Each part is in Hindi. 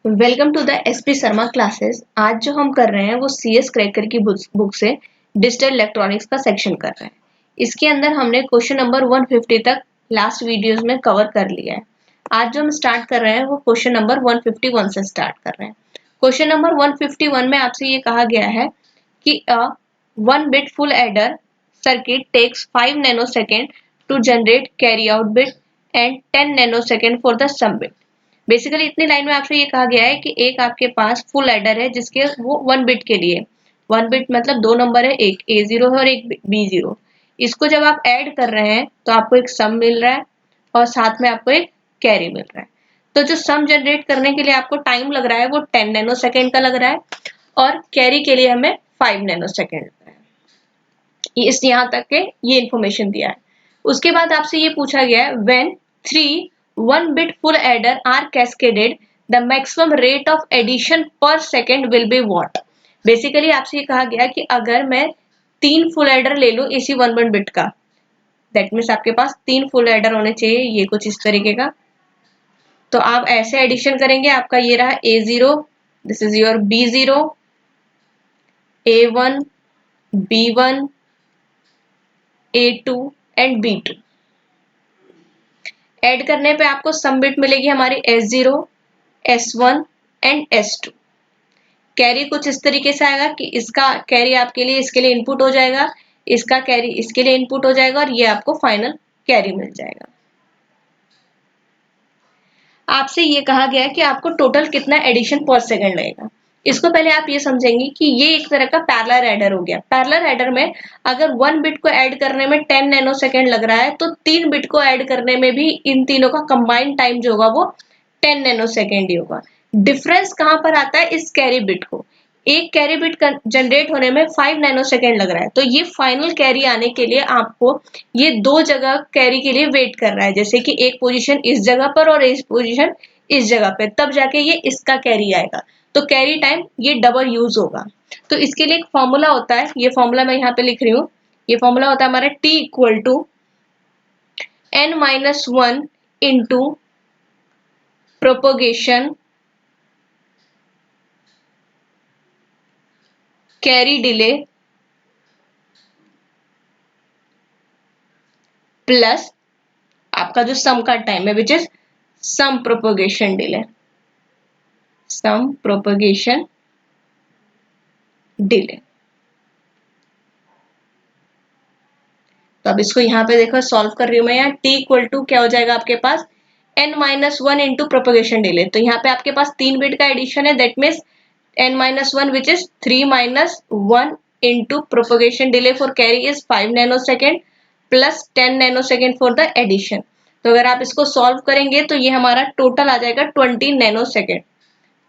Welcome to the SP Sharma classes. आज जो हम कर रहे हैं वो सीएस क्रैकर की बुक से डिजिटल इलेक्ट्रॉनिक्स का सेक्शन कर रहे हैं। इसके अंदर हमने क्वेश्चन नंबर 150 तक लास्ट वीडियोस में कवर कर लिया है। आज जो हम स्टार्ट कर रहे हैं वो क्वेश्चन नंबर 151 से स्टार्ट कर रहे हैं। क्वेश्चन नंबर 151 में आपसे ये कहा गया है कि a 1 bit full adder circuit takes 5 nanosecond to generate carry out bit and 10 nanosecond for the sum bit. Basically इतनी लाइन में आपसे ये कहा गया है कि एक आपके पास फुल एडर है जिसके वो 1 बिट के लिए 1 बिट मतलब दो नंबर है, एक A0 है और एक B0। इसको जब आप ऐड कर रहे हैं तो आपको एक सम मिल रहा है और साथ में आपको एक कैरी मिल रहा है। तो जो सम जनरेट करने के लिए आपको टाइम लग रहा है वो 10 नैनो सेकेंड का लग रहा है और कैरी के लिए हमें 5 नैनो सेकेंड लग रहा है। इस यहाँ तक के ये इंफॉर्मेशन दिया है। उसके बाद आपसे ये पूछा गया है when 3 1 bit full adder are cascaded the maximum rate of addition per second will be what। Basically आपसे ये कहा गया कि अगर मैं 3 फुल एडर ले लूं इसी 1 बिट का, दैट मीन्स आपके पास 3 फुल एडर होने चाहिए, ये कुछ इस तरीके का। तो आप ऐसे एडिशन करेंगे, आपका ये रहा A0, this is your B0, A1, B1, A2 and B2। Add करने पे आपको सम बिट मिलेगी हमारी S0, S1 and S2। Carry कुछ इस तरीके से आएगा कि इसका कैरी आपके लिए इसके लिए इनपुट हो जाएगा, इसका कैरी इसके लिए इनपुट हो जाएगा और ये आपको फाइनल कैरी मिल जाएगा। आपसे ये कहा गया है कि आपको टोटल कितना एडिशन पर सेकंड लगेगा। इसको पहले आप ये समझेंगे कि ये एक तरह का पैरेलल एडर हो गया। पैरेलल एडर में अगर 1 बिट को ऐड करने में 10 नैनो सेकंड लग रहा है तो 3 बिट को ऐड करने में भी इन तीनों का कंबाइंड टाइम जो होगा वो 10 नैनो सेकंड ही होगा। डिफरेंस कहां पर आता है? इस कैरी बिट को। एक कैरी बिट जनरेट होने में 5 नैनो सेकंड लग रहा है, तो ये फाइनल कैरी आने के लिए आपको ये दो जगह कैरी के लिए वेट कर रहा है, जैसे कि एक पोजीशन इस जगह पर और एक पोजीशन इस जगह पे, तब जाके ये इसका कैरी आएगा। तो कैरी टाइम ये डबल यूज होगा। तो इसके लिए एक फॉर्मूला होता है, ये फॉर्मूला मैं यहाँ पे लिख रही हूँ। ये फॉर्मूला होता है हमारा T equal to n-1 into propagation carry delay plus आपका जो सम का टाइम है which is sum propagation delay. Sum propagation delay. तो अब इसको यहाँ पे देखो सॉल्व कर रही हूँ मैं। यहाँ T इक्वल टू क्या हो जाएगा आपके पास n-1 इंटू प्रोपोगेशन डिले। तो यहाँ पे आपके पास 3 बिट का एडिशन है, that means n-1 which is 3-1 into propagation delay for carry is 5 nano second plus 10 nano second for the addition. तो अगर आप इसको सॉल्व करेंगे तो ये हमारा टोटल आ जाएगा 20 नैनो सेकेंड।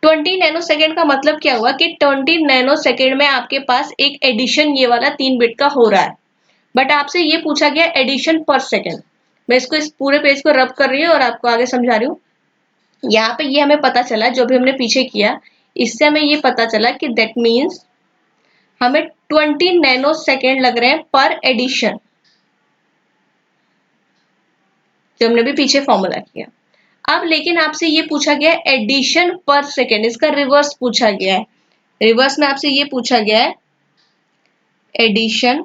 20 नैनो सेकेंड का मतलब क्या हुआ कि 20 नैनो सेकेंड में आपके पास एक एडिशन ये वाला 3 बिट का हो रहा है। बट आपसे ये पूछा गया एडिशन पर सेकेंड। मैं इसको इस पूरे पेज को रब कर रही हूँ और आपको आगे समझा रही हूँ। यहाँ पे ये हमें पता चला, जो भी हमने पीछे किया इससे हमें ये पता चला कि दैट मीन्स हमें 20 नैनो सेकेंड लग रहे हैं पर एडिशन, जो हमने भी पीछे फॉर्मूला किया। अब लेकिन आपसे ये पूछा गया एडिशन पर सेकेंड, इसका रिवर्स पूछा गया है। रिवर्स में आपसे ये पूछा गया है एडिशन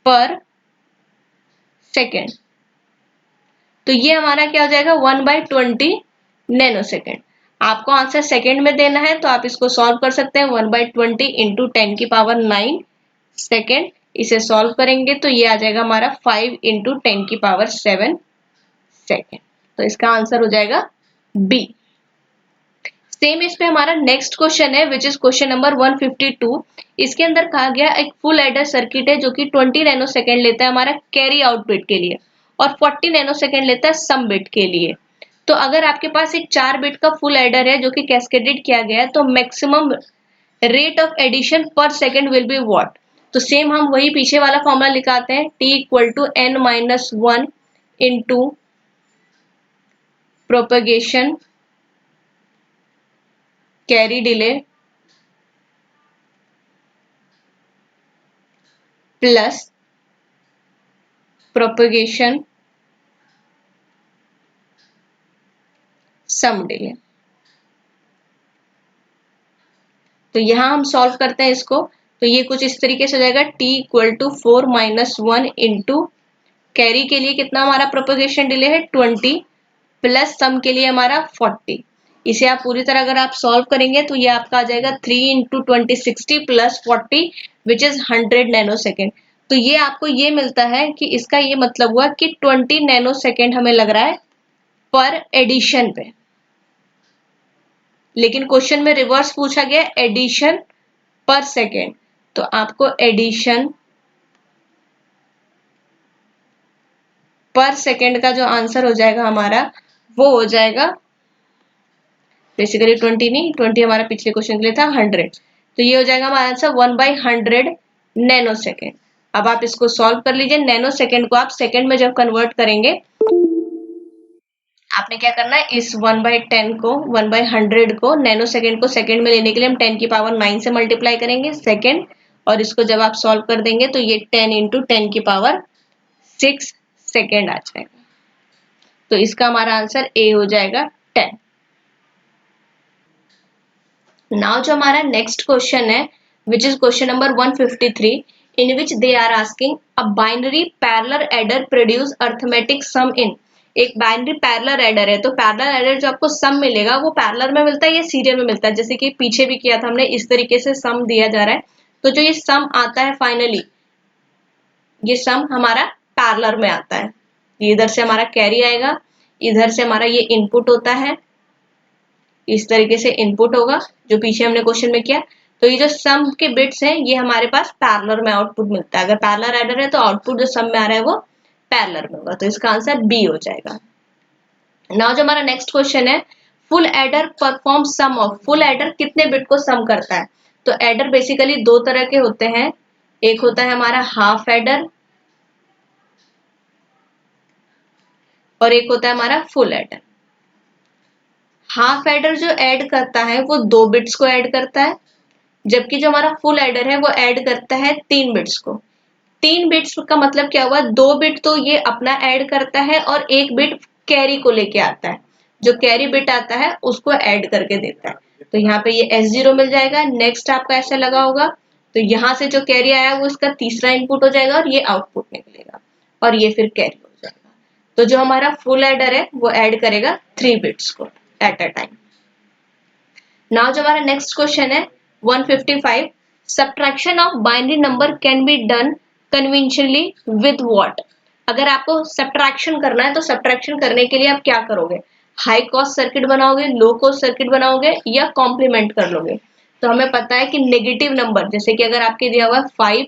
पर सेकेंड। तो ये हमारा क्या हो जाएगा 1/20 नैनो सेकेंड। आपको आंसर सेकेंड में देना है तो आप इसको सॉल्व कर सकते हैं। 1/20 इंटू 10 की पावर 9 सेकेंड। इसे सॉल्व करेंगे तो ये आ जाएगा हमारा 5 इंटू 10 की पावर 7 सेकेंड। तो इसका आंसर हो जाएगा बी। सेम इस पे हमारा नेक्स्ट क्वेश्चन है विच इज क्वेश्चन नंबर 152। इसके अंदर कहा गया एक फुल एडर सर्किट है जो कि 20 नैनो सेकेंड लेता है हमारा कैरी आउट बिट के लिए और 40 नैनो सेकेंड लेता है सम बिट के लिए। तो अगर आपके पास एक 4 बिट का फुल एडर है जो कि कैस्केडेड किया गया है तो maximum rate of addition per second will be what. तो सेम हम वही पीछे वाला फॉर्मूला लिखाते हैं, T equal to n-1 into propagation carry delay plus propagation sum delay. तो यहाँ हम सॉल्व करते हैं इसको, तो ये कुछ इस तरीके से हो जाएगा t equal to 4 minus 1 into carry के लिए कितना हमारा प्रोपोगेशन डिले है 20 प्लस सम के लिए हमारा 40। इसे आप पूरी तरह अगर आप सॉल्व करेंगे तो ये आपका आ जाएगा 3 into 20 60 plus 40 which is 100 nano second. तो ये आपको ये मिलता है कि इसका ये मतलब हुआ कि 20 नैनो सेकेंड हमें लग रहा है पर एडिशन पे, लेकिन क्वेश्चन में रिवर्स पूछा गया एडिशन पर सेकेंड। तो आपको एडिशन पर सेकेंड का जो आंसर हो जाएगा हमारा वो हो जाएगा बेसिकली 20 नहीं, 20 हमारा पिछले क्वेश्चन के लिए था 100। तो ये हो जाएगा हमारा आंसर 1/100 नैनो सेकेंड। अब आप इसको सॉल्व कर लीजिए। नैनो सेकेंड को आप सेकेंड में जब कन्वर्ट करेंगे आपने क्या करना है, इस 1/10 को 1/100 को नैनो सेकेंड को सेकेंड में लेने के लिए हम 10 की पावर 9 से मल्टीप्लाई करेंगे सेकेंड, और इसको जब आप सॉल्व कर देंगे तो ये 10 इंटू 10 की पावर 6 सेकेंड आ जाएगा। तो इसका हमारा आंसर ए हो जाएगा 10। नाउ जो हमारा नेक्स्ट क्वेश्चन है which is question number 153 in which they are asking a binary parallel adder produce arithmetic sum in. एक बाइनरी पैरेलल एडर है, तो पैरेलल एडर जो आपको सम मिलेगा वो पैरेलल में मिलता है या सीरियल में मिलता है। जैसे कि पीछे भी किया था हमने, इस तरीके से सम दिया जा रहा है, तो जो ये सम आता है फाइनली ये सम हमारा पैरेलल में आता है। इधर से हमारा कैरी आएगा, इधर से हमारा ये इनपुट होता है, इस तरीके से इनपुट होगा जो पीछे हमने क्वेश्चन में किया। तो ये जो सम के बिट्स हैं ये हमारे पास पैरेलल में आउटपुट मिलता है। अगर पैरेलल एडर है तो आउटपुट जो सम में आ रहा है वो पैरेलल में होगा, तो इसका आंसर बी हो जाएगा। नाउ जो हमारा नेक्स्ट क्वेश्चन है full adder perform sum of. Full adder कितने बिट को सम करता है? तो एडर बेसिकली दो तरह के होते हैं, एक होता है हमारा हाफ एडर और एक होता है हमारा फुल एडर। हाफ एडर जो ऐड करता है वो 2 बिट्स को ऐड करता है, जबकि जो हमारा फुल एडर है वो ऐड करता है 3 बिट्स को। 3 बिट्स का मतलब क्या हुआ, 2 बिट तो ये अपना ऐड करता है और 1 बिट कैरी को लेके आता है। जो कैरी बिट आता है उसको ऐड करके देता है। तो यहाँ पे ये S0 मिल जाएगा। नेक्स्ट आपका ऐसा लगा होगा, तो यहाँ से जो कैरी आया वो इसका तीसरा इनपुट हो जाएगा और ये आउटपुट निकलेगा और ये फिर कैरी हो जाएगा। तो जो हमारा फुल एडर है वो ऐड करेगा 3 बिट्स को एट अ टाइम। नाउ जो हमारा नेक्स्ट क्वेश्चन है 155 subtraction of binary number can be done conventionally with what. अगर आपको सब्ट्रैक्शन करना है तो सब्ट्रैक्शन करने के लिए आप क्या करोगे, हाई कॉस्ट सर्किट बनाओगे, लो कॉस्ट सर्किट बनाओगे या कॉम्प्लीमेंट कर लोगे। तो हमें पता है कि नेगेटिव नंबर जैसे कि अगर आपके दिया हुआ है 5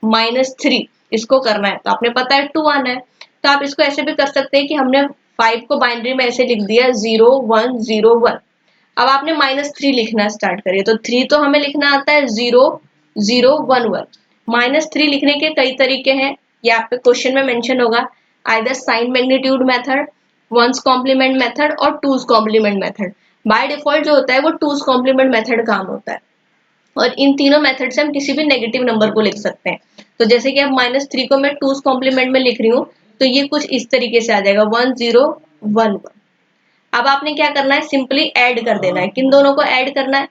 माइनस 3 इसको करना है तो आपने पता है 2 आना है। तो आप इसको ऐसे भी कर सकते हैं कि हमने 5 को बाइनरी में ऐसे लिख दिया 0 1 0 1। अब आपने -3 लिखना स्टार्ट करिए, तो 3 तो हमें लिखना आता है 0 0 1 1। -3 लिखने के कई तरीके हैं, ये आपके क्वेश्चन में मेंशन होगा, either sign magnitude method, one's complement method और two's complement method. By default जो होता है वो टूज कॉम्प्लीमेंट मेथड काम होता है और इन तीनों मेथड से हम किसी भी नेगेटिव नंबर को लिख सकते हैं। तो जैसे कि अब -3 को मैं टूज कॉम्प्लीमेंट में लिख रही हूँ तो ये कुछ इस तरीके से आ जाएगा 1 0 1 1। अब आपने क्या करना है, सिंपली ऐड कर देना है। किन दोनों को ऐड करना है,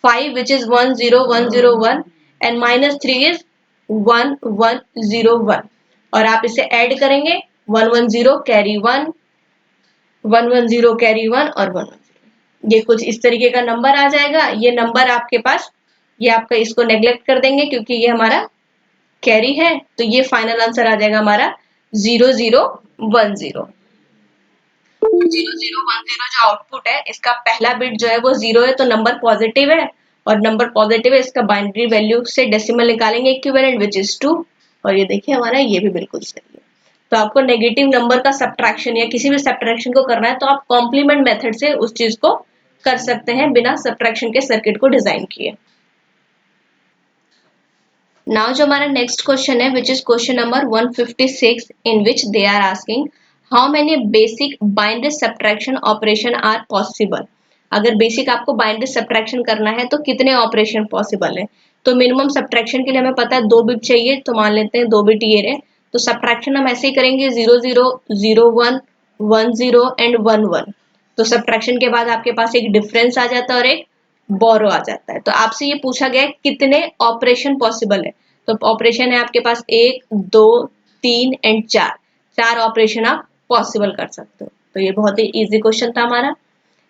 5 विच इज 1 0 1 0 1 एंड -3 इज 1 1 0 1। और आप इसे ऐड करेंगे 1 1 0 कैरी 1 1 1 0 कैरी 1 और 1 1 0। ये कुछ इस तरीके का नंबर आ जाएगा। ये नंबर आपके पास, ये आपका इसको नेग्लेक्ट कर देंगे क्योंकि ये हमारा कैरी है, तो ये फाइनल आंसर आ जाएगा हमारा 0 0 1 0। 0 0 1 0 जो आउटपुट है इसका पहला बिट जो है वो 0 है, तो नंबर पॉजिटिव है और नंबर पॉजिटिव है, इसका बाइनरी वैल्यू से डेसिमल निकालेंगे इक्विवेलेंट विच इज 2 और ये देखिए हमारा ये भी बिल्कुल सही है। तो आपको नेगेटिव नंबर का सब्ट्रैक्शन या किसी भी सब्ट्रैक्शन को करना है तो आप कॉम्प्लीमेंट मेथड से उस चीज को कर सकते हैं बिना सब्ट्रैक्शन के सर्किट को डिजाइन किए। नाउ जो हमारा नेक्स्ट क्वेश्चन है which is question number 156 in which they are asking how many basic binary subtraction operation are possible. अगर बेसिक आपको बाइनरी सब्ट्रैक्शन करना है तो कितने ऑपरेशन पॉसिबल है। तो मिनिमम सब्ट्रैक्शन के लिए हमें पता है 2 बिट चाहिए, तो मान लेते हैं 2 बिट ये रहे। तो सब्ट्रैक्शन हम ऐसे ही करेंगे 0 0 0 1 1 0 एंड 1 1। तो सब्ट्रैक्शन के बाद आपके पास एक डिफरेंस आ जाता है और एक बोरो आ जाता है। तो आपसे ये पूछा गया है कितने ऑपरेशन पॉसिबल है। तो ऑपरेशन है आपके पास 1, 2, 3 एंड 4। 4 ऑपरेशन आप पॉसिबल कर सकते हो। तो ये बहुत ही इजी क्वेश्चन था हमारा।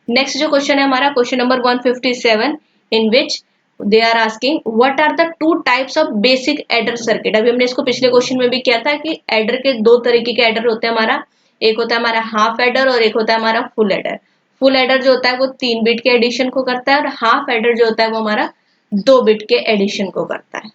नेक्स्ट जो क्वेश्चन है हमारा question number 157 in which they are asking what are the two types of basic adder circuit. अभी हमने इसको पिछले क्वेश्चन में भी किया था कि एडर के दो तरीके के एडर होते हैं हमारा, एक होता है हमारा हाफ एडर और एक होता है हमारा फुल एडर। फुल एडर जो होता है वो 3 बिट के एडिशन को करता है और हाफ एडर जो होता है वो हमारा 2 बिट के एडिशन को करता है।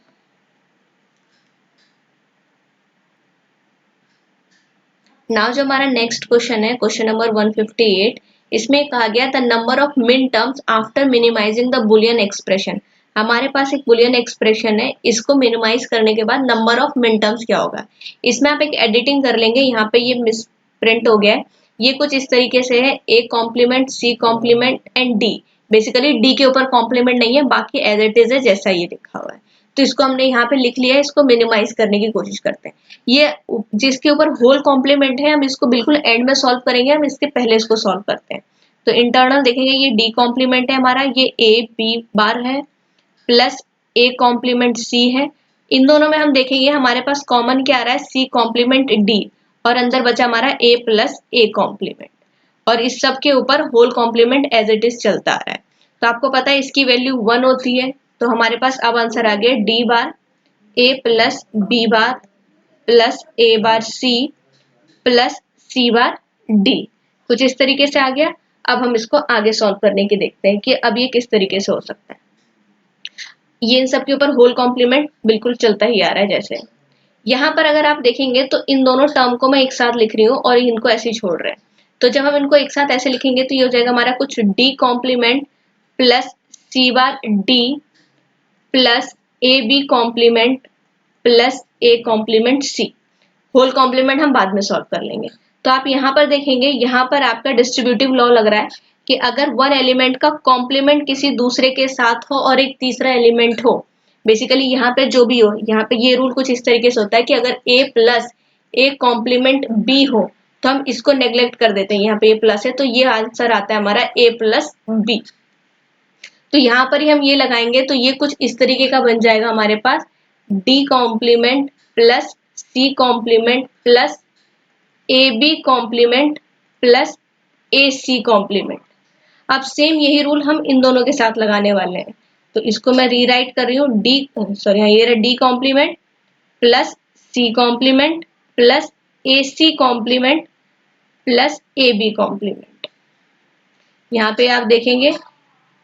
नाउ जो हमारा नेक्स्ट क्वेश्चन है क्वेश्चन नंबर 158, इसमें कहा गया the number of min terms after minimizing the Boolean expression. हमारे पास एक बुलियन एक्सप्रेशन है, इसको मिनिमाइज करने के बाद नंबर ऑफ मिन टर्म्स क्या होगा। इसमें आप एक एडिटिंग कर लेंगे, यहाँ पे ये मिस प्रिंट हो गया है। ये कुछ इस तरीके से है, A complement, C complement and D. Basically D के ऊपर कॉम्प्लीमेंट नहीं है, बाकी एज इट इज है जैसा ये लिखा हुआ है। तो इसको हमने यहाँ पे लिख लिया है, इसको मिनिमाइज करने की कोशिश करते हैं। ये जिसके ऊपर होल कॉम्प्लीमेंट है हम इसको बिल्कुल एंड में सॉल्व करेंगे, हम इसके पहले इसको सॉल्व करते हैं। तो इंटरनल देखेंगे ये डी कॉम्प्लीमेंट है हमारा, ये ए बी बार है प्लस ए कॉम्प्लीमेंट सी है। इन दोनों में हम देखेंगे हमारे पास कॉमन क्या आ रहा है, सी कॉम्प्लीमेंट डी, और अंदर बचा हमारा ए प्लस ए कॉम्प्लीमेंट, और इस सब के ऊपर whole complement as it is चलता आ रहा है। तो आपको पता है इसकी वैल्यू 1 होती है। तो हमारे पास अब आंसर आ गया D bar A plus B bar plus A bar C plus C bar D. कुछ इस तरीके से आ गया। अब हम इसको आगे सॉल्व करने की देखते हैं कि अब ये किस तरीके से हो सकता है। ये इन सब के ऊपर होल कॉम्प्लीमेंट बिल्कुल चलता ही आ रहा है। जैसे यहाँ पर अगर आप देखेंगे तो इन दोनों टर्म को मैं एक साथ लिख रही हूँ और इनको ऐसे ही छोड़ रहे हैं। तो जब हम इनको एक साथ ऐसे लिखेंगे तो ये हो जाएगा हमारा कुछ D complement plus C bar D plus A B complement plus A complement C. Whole complement हम बाद में सॉल्व कर लेंगे। तो आप यहाँ पर देखेंगे, यहाँ पर आपका डिस्ट्रीब्यूटिव लॉ लग रहा है कि अगर वन एलिमेंट का कॉम्प्लीमेंट किसी दूसरे के साथ हो और एक तीसरा एलिमेंट हो, बेसिकली यहाँ पे जो भी हो, यहाँ पे ये रूल कुछ इस तरीके से होता है कि अगर a plus A complement b हो तो हम इसको नेग्लेक्ट कर देते हैं। यहाँ पे a प्लस है तो ये आंसर आता है हमारा a प्लस बी। तो यहाँ पर ही हम ये लगाएंगे तो ये कुछ इस तरीके का बन जाएगा हमारे पास d complement plus c complement plus A B complement plus A C complement. अब सेम यही रूल हम इन दोनों के साथ लगाने वाले हैं। तो इसको मैं रीराइट कर रही हूँ डी, सॉरी हाँ ये रहा D complement plus C complement plus A C complement plus A B complement. यहाँ पे आप देखेंगे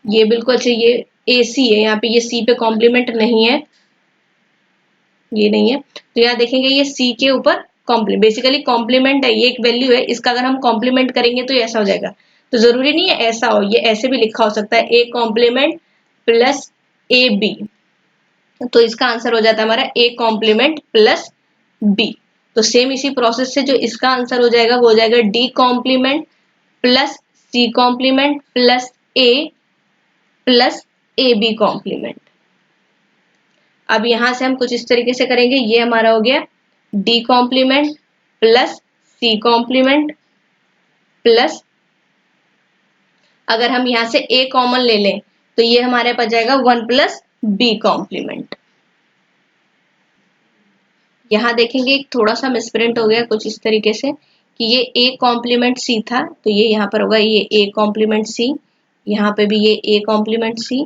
ये बिल्कुल अच्छे, ये ए सी है, यहाँ पे ये सी पे कॉम्प्लीमेंट नहीं है, ये नहीं है। तो यहाँ देखेंगे ये सी के ऊपर कॉम्प्लीमेंट, बेसिकली कॉम्प्लीमेंट है, ये एक वैल्यू है, इसका अगर हम कॉम्प्लीमेंट करेंगे तो ये ऐसा हो जाएगा। तो जरूरी नहीं है ऐसा हो, ये ऐसे भी लिखा हो सकता है A complement plus A B. तो इसका आंसर हो जाता है हमारा ए कॉम्प्लीमेंट प्लस बी। तो सेम इसी प्रोसेस से जो इसका आंसर हो जाएगा वो हो जाएगा D complement plus C complement plus A B complement. अब यहां से हम कुछ इस तरीके से करेंगे, ये हमारा हो गया D complement plus C complement plus, अगर हम यहां से ए कॉमन ले लें तो ये हमारे पास जाएगा 1 प्लस बी कॉम्प्लीमेंट। यहां देखेंगे एक थोड़ा सा मिसप्रिंट हो गया कुछ इस तरीके से कि ये ए कॉम्प्लीमेंट सी था, तो ये यहाँ पर होगा ये ए कॉम्प्लीमेंट सी, यहाँ पे भी ये ए कॉम्प्लीमेंट सी।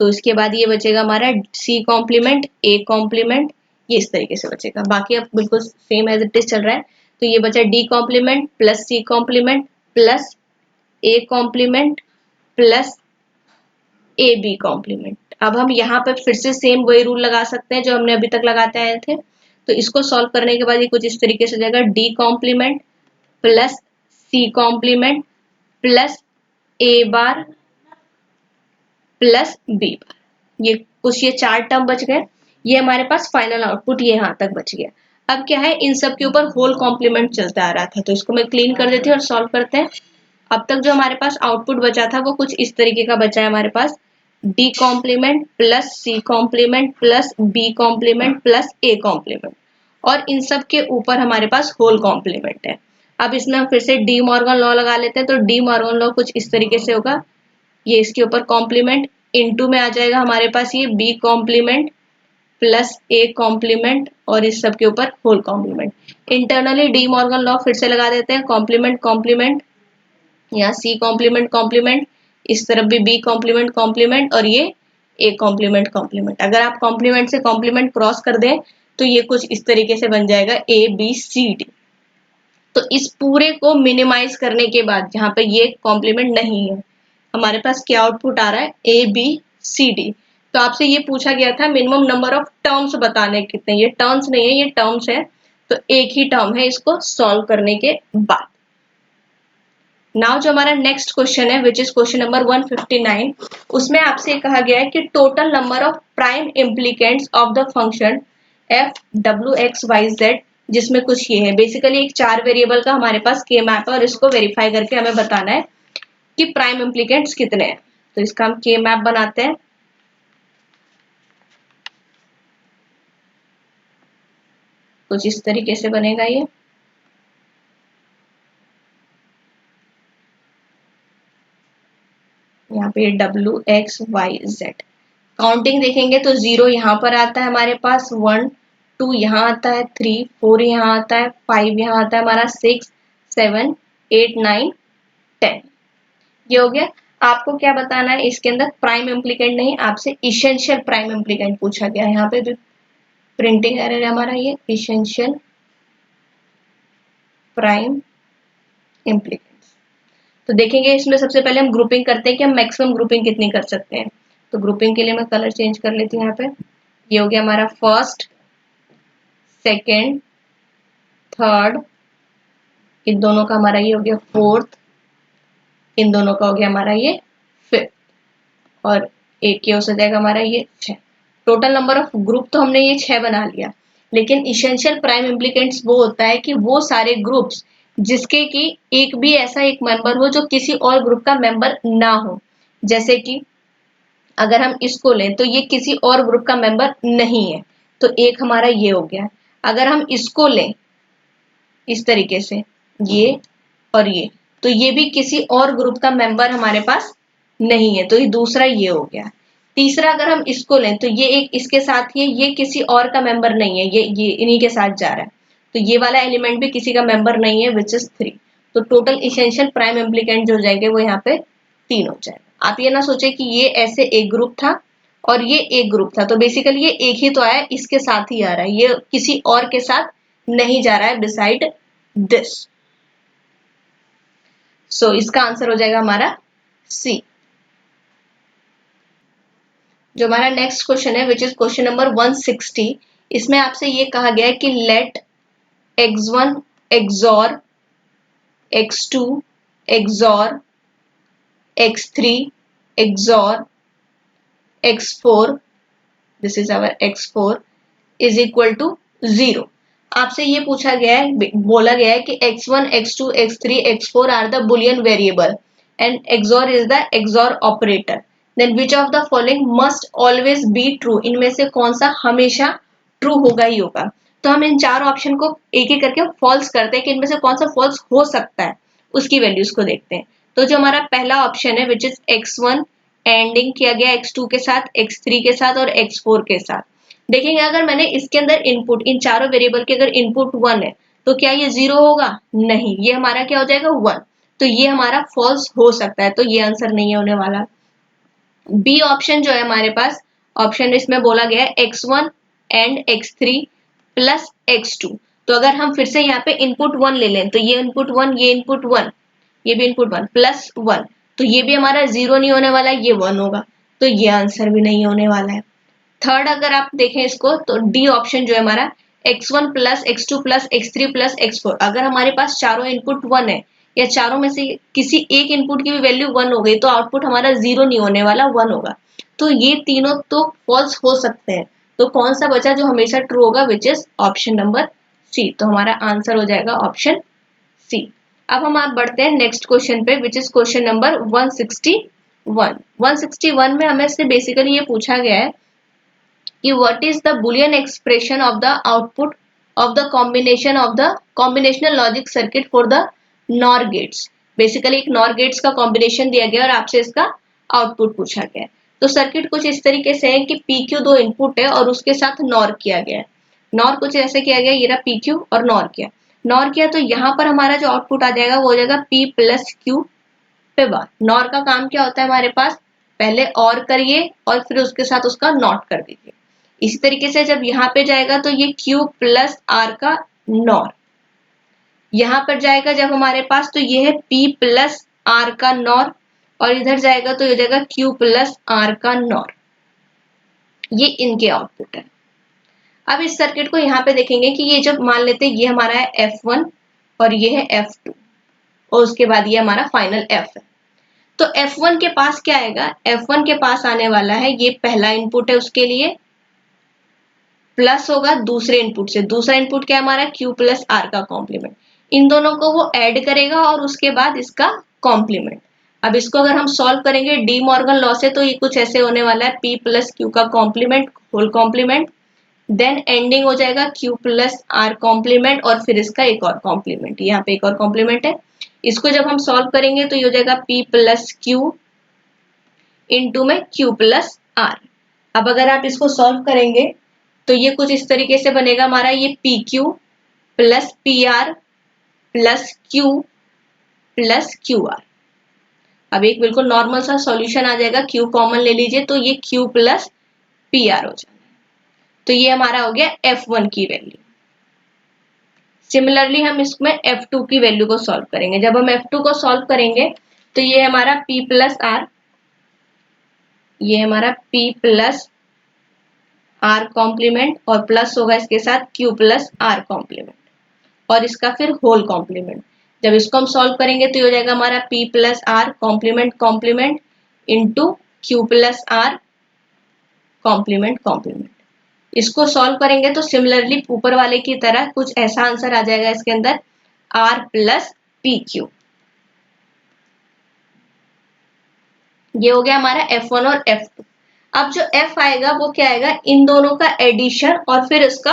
तो इसके बाद ये बचेगा हमारा सी कॉम्प्लीमेंट ए कॉम्प्लीमेंट, ये इस तरीके से बचेगा। बाकी अब बिल्कुल सेम एज इट इज चल रहा है। तो ये बचा D complement plus C complement plus A complement plus A B complement. अब हम यहाँ पर फिर से सेम वही रूल लगा सकते हैं जो हमने अभी तक लगाते आए थे। तो इसको सॉल्व करने के बाद ये कुछ इस तरीके से जाएगा D complement plus C complement plus A bar plus B bar. ये कुछ ये 4 टर्म बच गए। ये हमारे पास फाइनल आउटपुट ये यहाँ तक बच गया। अब क्या है, इन सब के ऊपर होल कॉम्प्लीमेंट चलता आ रहा था, तो इसको मैं क्लीन कर देती हूँ और सॉल्व करते हैं। अब तक जो हमारे पास आउटपुट बचा था वो कुछ इस तरीके का बचा है हमारे पास D complement plus C complement plus B complement plus A complement, और इन सब के ऊपर हमारे पास होल कॉम्प्लीमेंट है। अब इसमें हम फिर से डी मॉर्गन लॉ लगा लेते हैं। तो डी मॉर्गन लॉ कुछ इस तरीके से होगा, ये इसके ऊपर कॉम्प्लीमेंट इनटू में आ जाएगा हमारे पास ये B complement plus A complement और इस सब के ऊपर whole complement. Internally De Morgan law फिर से लगा देते हैं, कॉम्प्लीमेंट कॉम्प्लीमेंट, यहाँ सी कॉम्प्लीमेंट कॉम्प्लीमेंट, इस तरफ भी बी कॉम्प्लीमेंट कॉम्प्लीमेंट और ये ए कॉम्प्लीमेंट कॉम्प्लीमेंट। अगर आप कॉम्प्लीमेंट से कॉम्प्लीमेंट क्रॉस कर दें तो ये कुछ इस तरीके से बन जाएगा ए बी सी डी। तो इस पूरे को मिनिमाइज करने के बाद जहां पे ये कॉम्प्लीमेंट नहीं है हमारे पास क्या आउटपुट आ रहा है, ए बी सी डी। तो आपसे ये पूछा गया था मिनिमम नंबर ऑफ टर्म्स बताने कितने, ये टर्म्स नहीं है ये टर्म्स है, तो एक ही टर्म है इसको सॉल्व करने के बाद। नाउ जो हमारा नेक्स्ट क्वेश्चन है विच इज क्वेश्चन नंबर 159, उसमें आपसे कहा गया है कि total number of prime implicants of the function F W X Y Z, जिसमें कुछ ये है बेसिकली एक 4 वेरिएबल का हमारे पास के मैप है और इसको वेरीफाई करके हमें बताना है कि प्राइम इम्प्लीकेंट्स कितने हैं। तो इसका हम के मैप बनाते हैं। कुछ इस तरीके से बनेगा ये। यहाँ पे W X Y Z counting देखेंगे तो 0 यहाँ पर आता है हमारे पास, 1 2 यहाँ आता है, 3 4 यहाँ आता है, 5 यहाँ आता है हमारा, 6 7 8 9 10। ये हो गया। आपको क्या बताना है इसके अंदर, प्राइम इम्प्लीकेंट नहीं, आपसे इसेंशियल प्राइम इम्प्लीकेंट पूछा गया है। यहाँ पे भी प्रिंटिंग एरर है हमारा, ये इसेंशियल प्राइम इम्प्लीकेंट। तो देखेंगे इसमें सबसे पहले हम ग्रुपिंग करते हैं कि हम मैक्सिमम ग्रुपिंग कितनी कर सकते हैं। तो ग्रुपिंग के लिए मैं कलर चेंज कर लेती हूँ। यहाँ पे ये हो गया हमारा फर्स्ट, सेकेंड, थर्ड, इन दोनों का हमारा ये हो गया फोर्थ, इन दोनों का हो गया हमारा ये फिफ्थ, और एक ये हो जाएगा हमारा ये 6। टोटल नंबर ऑफ ग्रुप तो हमने ये 6 बना लिया, लेकिन इसेंशियल प्राइम इम्प्लीकेंट्स वो होता है कि वो सारे ग्रुप्स जिसके कि एक भी ऐसा एक मेंबर हो जो किसी और ग्रुप का मेंबर ना हो। जैसे कि अगर हम इसको लें तो ये किसी और ग्रुप का मेंबर नहीं है, तो एक हमारा ये हो गया। अगर हम इसको लें इस तरीके से, ये और ये, तो ये भी किसी और ग्रुप का मेंबर हमारे पास नहीं है, तो ये दूसरा ये हो गया। तीसरा अगर हम इसको लें तो ये एक इसके साथ ही है, ये किसी और का मेंबर नहीं है, ये इन्हीं के साथ जा रहा है, तो ये वाला एलिमेंट भी किसी का मेंबर नहीं है विच इज 3। तो टोटल इसेंशियल प्राइम इम्प्लीकेंट जो हो जाएंगे वो यहाँ पे 3 हो जाएगा। आप ये ना सोचे कि ये ऐसे एक ग्रुप था और ये एक ग्रुप था, तो बेसिकली ये एक ही तो आया, इसके साथ ही आ रहा है, ये किसी और के साथ नहीं जा रहा है बिसाइड दिस। सो इसका आंसर हो जाएगा हमारा सी। जो हमारा नेक्स्ट क्वेश्चन है विच इज क्वेश्चन नंबर 160, इसमें आपसे ये कहा गया है कि let x1 XOR x2 XOR x3 XOR x4, this is our x4 is equal to 0। आपसे ये पूछा गया है, बोला गया है कि x1 x2 x3 x4 are the Boolean variable and XOR is the XOR operator, then which of the following must always be true, इनमें से कौन सा हमेशा ट्रू होगा ही होगा। तो हम इन 4 ऑप्शन को एक एक करके फॉल्स करते हैं कि इनमें से कौन सा फॉल्स हो सकता है, उसकी वैल्यूज को देखते हैं। तो जो हमारा पहला ऑप्शन है विच इज x1 एंडिंग किया गया x2 के साथ, x3 के साथ और x4 के साथ। देखेंगे अगर मैंने इसके अंदर इनपुट, इन चारों वेरिएबल के अगर इनपुट 1 है तो क्या ये 0 होगा, नहीं, ये हमारा क्या हो जाएगा 1, तो ये हमारा फॉल्स हो सकता है, तो ये आंसर नहीं होने वाला। बी ऑप्शन जो है हमारे पास ऑप्शन, इसमें बोला गया है x1 and x3 plus x2। तो अगर हम फिर से यहाँ पे इनपुट 1 ले लें तो ये इनपुट 1, ये इनपुट 1, ये भी इनपुट 1 प्लस 1, तो ये भी हमारा 0 नहीं होने वाला, ये 1 होगा, तो ये आंसर भी नहीं होने वाला है। थर्ड अगर आप देखें इसको तो डी ऑप्शन जो है हमारा x1 plus x2 plus x3 plus x4, अगर हमारे पास चारों इनपुट 1 है या चारों में से किसी एक इनपुट की भी वैल्यू 1 हो गई तो आउटपुट हमारा 0 नहीं होने वाला, 1 होगा। तो ये तीनों तो फॉल्स हो सकते हैं, तो कौन सा बचा जो हमेशा ट्रू होगा, which is option number C. तो हमारा आंसर हो जाएगा ऑप्शन सी। अब हम आप बढ़ते हैं नेक्स्ट क्वेश्चन पे विच इज क्वेश्चन नंबर 161। 161 में हमें से बेसिकली ये पूछा गया है कि what is the boolean expression of the output of the combination of the combinational logic circuit for the NOR gates। Basically एक NOR gates का कॉम्बिनेशन दिया गया और आपसे इसका आउटपुट पूछा गया है। तो सर्किट कुछ इस तरीके से है कि PQ दो इनपुट है और उसके साथ नॉर किया गया है। नॉर कुछ ऐसे किया गया, ये रहा PQ और नॉर किया तो यहाँ पर हमारा जो आउटपुट आ जाएगा वो हो जाएगा P प्लस Q पे बार। नॉर का काम क्या होता है हमारे पास, पहले और करिए और फिर उसके साथ उसका नॉट कर दीजिए। इसी तरीके से जब यहाँ पे जाएगा तो ये Q प्लस R का नॉर, यहाँ पर जाएगा जब हमारे पास तो ये है P प्लस R का नॉर, और इधर जाएगा तो ये जाएगा Q प्लस R का नॉर। ये इनके आउटपुट है। अब इस सर्किट को यहाँ पे देखेंगे कि ये जब मान लेते हैं ये हमारा है F1 और ये है F2 और उसके बाद ये हमारा फाइनल F है। तो F1 के पास क्या आएगा, F1 के पास आने वाला है, ये पहला इनपुट है उसके लिए प्लस होगा दूसरे इनपुट से। दूसरा इनपुट क्या है हमारा, Q प्लस R का कॉम्प्लीमेंट। इन दोनों को वो ऐड करेगा और उसके बाद इसका कॉम्प्लीमेंट। अब इसको अगर हम सॉल्व करेंगे डी मॉर्गन लॉ से तो ये कुछ ऐसे होने वाला है, P प्लस Q का complement whole complement, then ANDing हो जाएगा Q प्लस R कॉम्प्लीमेंट और फिर इसका एक और कॉम्प्लीमेंट। यहाँ पे एक और कॉम्प्लीमेंट है। इसको जब हम सॉल्व करेंगे तो ये हो जाएगा P प्लस Q इंटू में Q प्लस R। अब अगर आप इसको सॉल्व करेंगे तो ये कुछ इस तरीके से बनेगा हमारा, ये PQ plus PR plus Q plus QR। अब एक बिल्कुल नॉर्मल सा सॉल्यूशन आ जाएगा, Q कॉमन ले लीजिए तो ये Q प्लस PR हो जाएगा। तो ये हमारा हो गया F1 की वैल्यू। सिमिलरली हम इसमें F2 की वैल्यू को सॉल्व करेंगे। जब हम F2 को सॉल्व करेंगे तो ये हमारा P प्लस R, ये हमारा P प्लस R कॉम्प्लीमेंट और प्लस होगा इसके साथ Q प्लस R कॉम्प्लीमेंट और इसका फिर होल कॉम्प्लीमेंट। जब इसको हम सॉल्व करेंगे तो ये हो जाएगा हमारा P plus R complement complement into Q plus R complement complement. इसको सॉल्व करेंगे तो सिमिलरली ऊपर वाले की तरह कुछ ऐसा आंसर आ जाएगा इसके अंदर, R प्लस PQ। ये हो गया हमारा F1 और F2। अब जो F आएगा वो क्या आएगा, इन दोनों का एडिशन और फिर इसका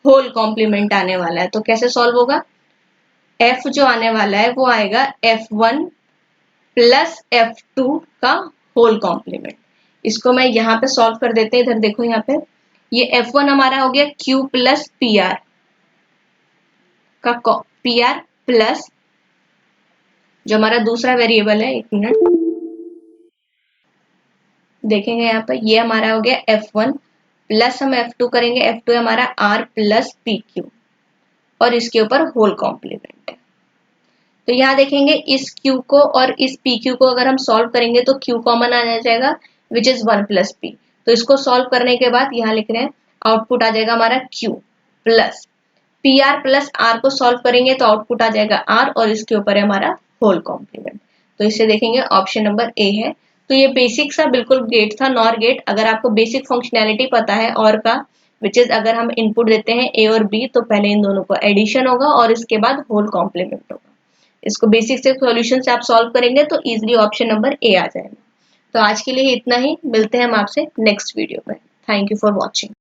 होल कॉम्प्लीमेंट आने वाला है। तो कैसे सॉल्व होगा, F जो आने वाला है वो आएगा F1 प्लस F2 का होल कॉम्प्लीमेंट। इसको मैं यहाँ पे सॉल्व कर देते हैं। इधर देखो यहाँ पे ये F1 हमारा हो गया Q प्लस PR का PR प्लस जो हमारा दूसरा वेरिएबल है, एक मिनट देखेंगे यहाँ पर, ये हमारा हो गया F1 प्लस हम F2 करेंगे, F2 हमारा R प्लस PQ और इसके ऊपर होल कॉम्प्लीमेंट है। तो यहाँ देखेंगे इस Q को और इस PQ को अगर हम सॉल्व करेंगे तो Q कॉमन आ जाएगा विच इज 1 प्लस P। तो इसको सॉल्व करने के बाद यहाँ लिख रहे हैं आउटपुट आ जाएगा हमारा Q plus PR plus R को सॉल्व करेंगे तो आउटपुट आ जाएगा R और इसके ऊपर है हमारा होल कॉम्प्लीमेंट। तो इसे देखेंगे ऑप्शन नंबर A है। तो ये बेसिक सा बिल्कुल गेट था, नॉर गेट। अगर आपको बेसिक फंक्शनैलिटी पता है और का, विच इज अगर हम इनपुट देते हैं A और B तो पहले इन दोनों को एडिशन होगा और इसके बाद होल कॉम्प्लीमेंट होगा। इसको बेसिक से सॉल्यूशन से आप सॉल्व करेंगे तो इजीली ऑप्शन नंबर A आ जाएगा। तो आज के लिए इतना ही, मिलते हैं हम आपसे नेक्स्ट वीडियो में। Thank you for watching.